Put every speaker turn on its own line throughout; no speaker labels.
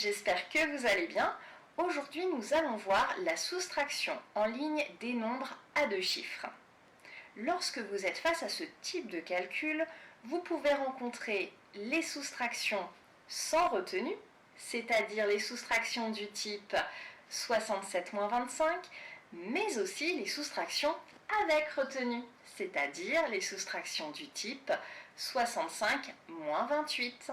j'espère que vous allez bien. Aujourd'hui, nous allons voir la soustraction en ligne des nombres à deux chiffres. Lorsque vous êtes face à ce type de calcul, vous pouvez rencontrer les soustractions sans retenue, c'est-à-dire les soustractions du type 67 moins 25, mais aussi les soustractions avec retenue, c'est-à-dire les soustractions du type 65 moins 28.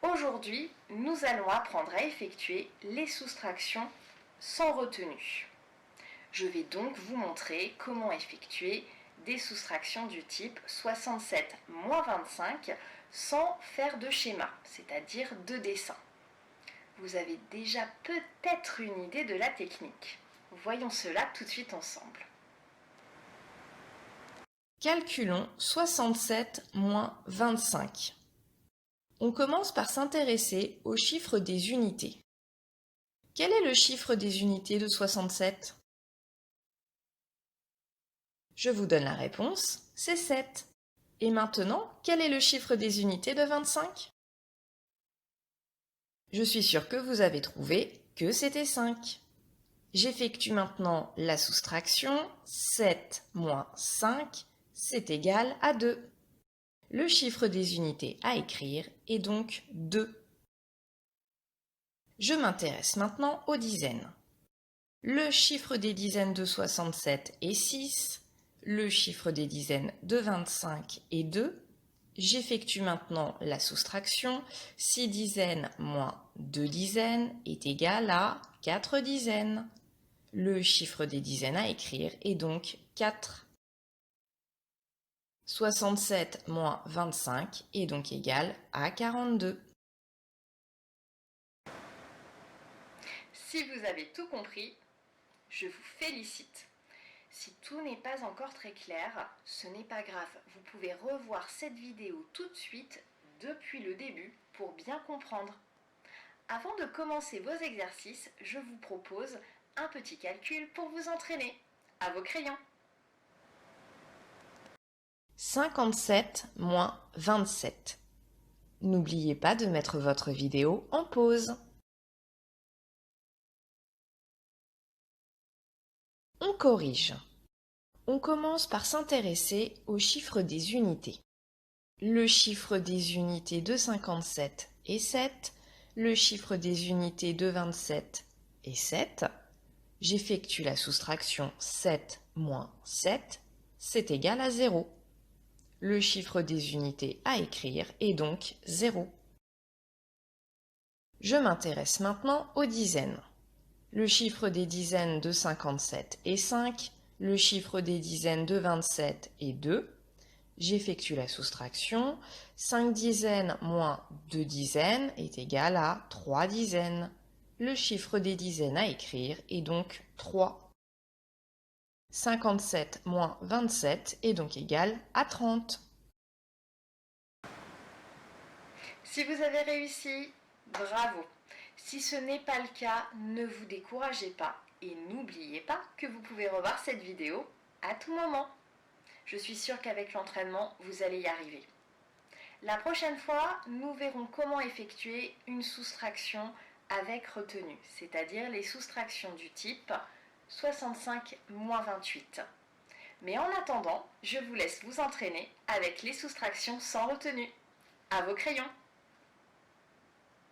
Aujourd'hui, nous allons apprendre à effectuer les soustractions sans retenue. Je vais donc vous montrer comment effectuer des soustractions du type 67 moins 25 sans faire de schéma, c'est-à-dire de dessin. Vous avez déjà peut-être une idée de la technique. Voyons cela tout de suite ensemble. Calculons 67 moins 25. On commence par s'intéresser au chiffre des unités. Quel est le chiffre des unités de 67 ? Je vous donne la réponse, c'est 7. Et maintenant, quel est le chiffre des unités de 25 ? Je suis sûre que vous avez trouvé que c'était 5. J'effectue maintenant la soustraction. 7 moins 5, c'est égal à 2. Le chiffre des unités à écrire est donc 2. Je m'intéresse maintenant aux dizaines. Le chiffre des dizaines de 67 est 6. Le chiffre des dizaines de 25 est 2. J'effectue maintenant la soustraction. 6 dizaines moins 2 dizaines est égal à 4 dizaines. Le chiffre des dizaines à écrire est donc 4. 67 moins 25 est donc égal à 42. Si vous avez tout compris, je vous félicite. Si tout n'est pas encore très clair, ce n'est pas grave. Vous pouvez revoir cette vidéo tout de suite depuis le début pour bien comprendre. Avant de commencer vos exercices, je vous propose un petit calcul pour vous entraîner. À vos crayons. 57 moins 27. N'oubliez pas de mettre votre vidéo en pause. On corrige. On commence par s'intéresser au chiffre des unités. Le chiffre des unités de 57 est 7. Le chiffre des unités de 27 est 7. J'effectue la soustraction 7 moins 7, c'est égal à 0. Le chiffre des unités à écrire est donc 0. Je m'intéresse maintenant aux dizaines. Le chiffre des dizaines de 57 est 5. Le chiffre des dizaines de 27 est 2. J'effectue la soustraction. 5 dizaines moins 2 dizaines est égal à 3 dizaines. Le chiffre des dizaines à écrire est donc 3. 57 moins 27 est donc égal à 30. Si vous avez réussi, bravo. Si ce n'est pas le cas, ne vous découragez pas et n'oubliez pas que vous pouvez revoir cette vidéo à tout moment. Je suis sûre qu'avec l'entraînement, vous allez y arriver. La prochaine fois, nous verrons comment effectuer une soustraction avec retenue, c'est-à-dire les soustractions du type 65 moins 28. Mais en attendant, je vous laisse vous entraîner avec les soustractions sans retenue. À vos crayons!